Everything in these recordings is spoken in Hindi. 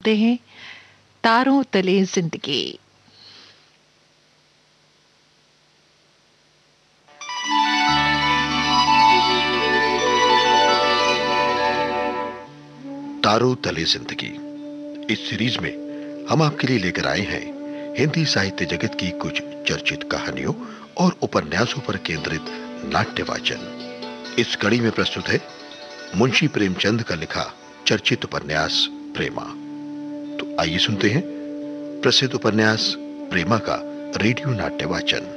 सुनते हैं तारों तले जिंदगी। तारों तले जिंदगी इस सीरीज में हम आपके लिए लेकर आए हैं हिंदी साहित्य जगत की कुछ चर्चित कहानियों और उपन्यासों पर केंद्रित नाट्य वाचन। इस कड़ी में प्रस्तुत है मुंशी प्रेमचंद का लिखा चर्चित उपन्यास प्रेमा। तो आइए सुनते हैं प्रसिद्ध उपन्यास प्रेमा का रेडियो नाट्य वाचन।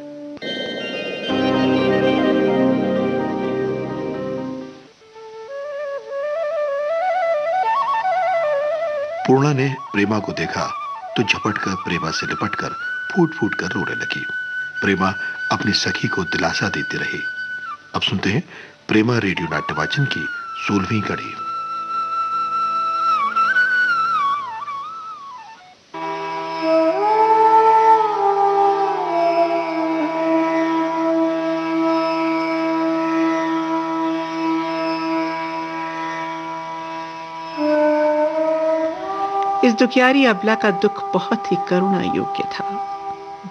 पूर्णा ने प्रेमा को देखा तो झपटकर प्रेमा से लिपटकर फूट फूट कर रोने लगी। प्रेमा अपनी सखी को दिलासा देती रही। अब सुनते हैं प्रेमा रेडियो नाट्य वाचन की 16वीं कड़ी। इस दुखियारी अबला का दुख बहुत ही करुणा योग्य था,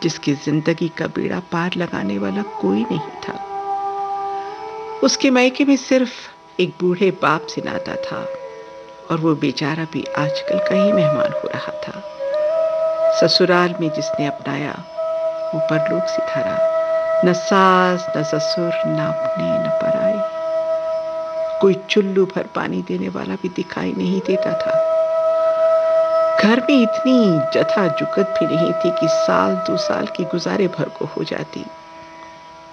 जिसकी जिंदगी का बेड़ा पार लगाने वाला कोई नहीं था। उसके मायके में सिर्फ एक बूढ़े बाप से नाता था और वो बेचारा भी आजकल का ही मेहमान हो रहा था। ससुराल में जिसने अपनाया वो परलोक सिधारा, न सास न ससुर, न अपने न पराए। कोई चुल्लू भर पानी देने वाला भी दिखाई नहीं देता था। घर में इतनी जथा जुकत भी नहीं थी कि साल 2 साल के गुजारे भर को हो जाती।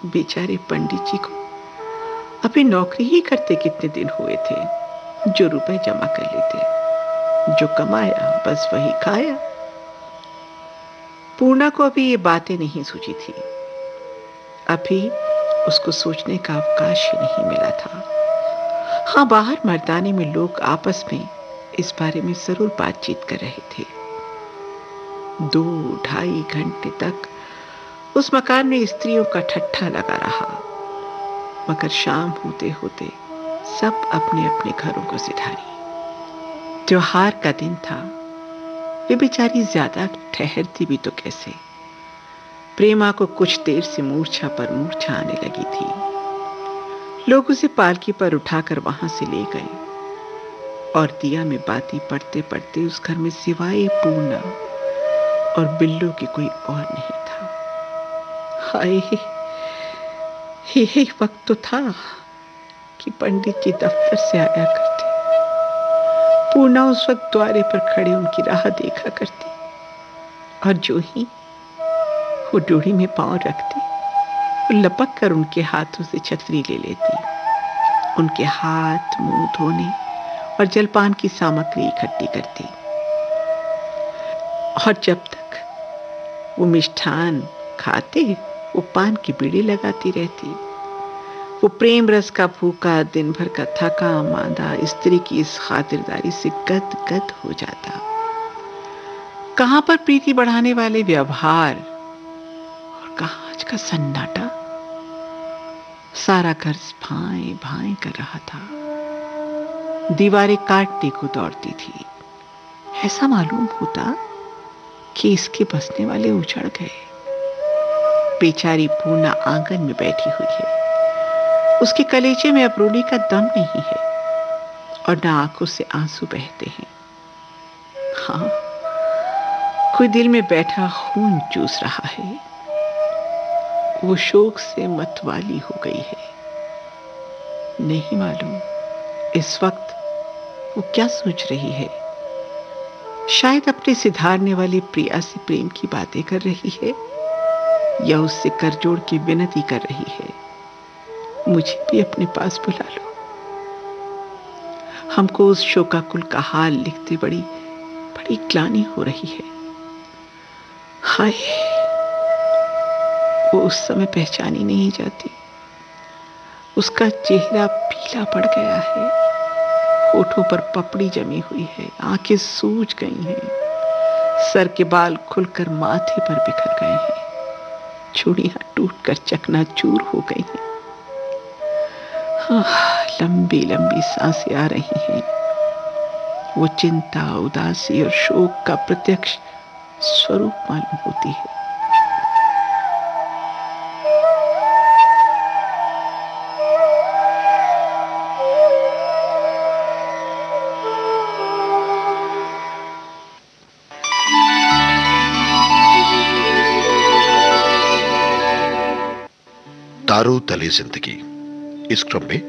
बेचारे पंडित जी को अभी नौकरी ही करते कितने दिन हुए थे, जो रुपए जमा कर लेते, जो कमाया बस वही खाया। पूर्णा को अभी ये बातें नहीं सूझी थी। अभी उसको सोचने का अवकाश ही नहीं मिला था। हाँ, बाहर मर्दाने में लोग आपस में इस बारे में जरूर बातचीत कर रहे थे। 2-2.5 घंटे तक उस मकान में स्त्रियों का ठट्ठा लगा रहा, मगर शाम होते होते सब अपने अपने घरों को सिधारी। त्योहार का दिन था, वे बेचारी ज्यादा ठहरती भी तो कैसे। प्रेमा को कुछ देर से मूर्छा पर मूर्छा आने लगी थी। लोग उसे पालकी पर उठाकर वहां से ले गए और दिया में बाती पढ़ते पढ़ते उस घर में सिवाय पूर्णा और बिल्लू की कोई और नहीं था। हाय, यही वक्त तो था कि पंडित जी दफ्तर से आया करते। पूर्णा उस वक्त द्वारे पर खड़े उनकी राह देखा करती और जो ही वो डोरी में पांव रखती, वो लपक कर उनके हाथों से छतरी ले लेती। उनके हाथ मुंह धोने और जलपान की सामग्री इकट्ठी करती और जब तक वो मिष्ठान खाते वो पान की बीड़ी लगाती रहती। वो प्रेम रस का भूखा, दिन भर का थका मांदा स्त्री की इस खातिरदारी से गद गद हो जाता। कहां पर प्रीति बढ़ाने वाले व्यवहार और कहां आज का सन्नाटा। सारा घर भाएं भाएं कर रहा था। दीवारें काटने को दौड़ती थी। ऐसा मालूम होता कि इसके बसने वाले उजड़ गए। बेचारी पूर्णा आंगन में बैठी हुई है। उसके कलेजे में अब रोने का दम नहीं है और न आंखों से आंसू बहते हैं। हाँ, कोई दिल में बैठा खून चूस रहा है। वो शोक से मतवाली हो गई है। नहीं मालूम इस वक्त वो क्या सोच रही है। शायद अपने सिधारने वाली प्रिया से प्रेम की बातें कर रही है या उससे करजोड़ की विनती कर रही है, मुझे भी अपने पास बुला लो। हमको उस शोकाकुल का हाल लिखते बड़ी बड़ी ग्लानि हो रही है। हाय, वो उस समय पहचानी नहीं जाती। उसका चेहरा पीला पड़ गया है, होठों पर पपड़ी जमी हुई है, आंखें सूज गई हैं, सर के बाल खुलकर माथे पर बिखर गए हैं, चूड़ियां टूटकर चकनाचूर हो गई हैं। हाँ, लंबी लंबी सांसें आ रही हैं वो चिंता, उदासी और शोक का प्रत्यक्ष स्वरूप मालूम होती है। तारों तले जिंदगी। इस क्रम में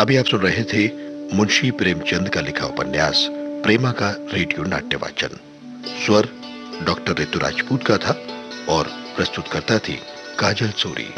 अभी आप सुन रहे थे मुंशी प्रेमचंद का लिखा उपन्यास प्रेमा का रेडियो नाट्य वाचन। स्वर डॉक्टर ऋतु राजपूत का था और प्रस्तुतकर्ता थी काजल सूरी।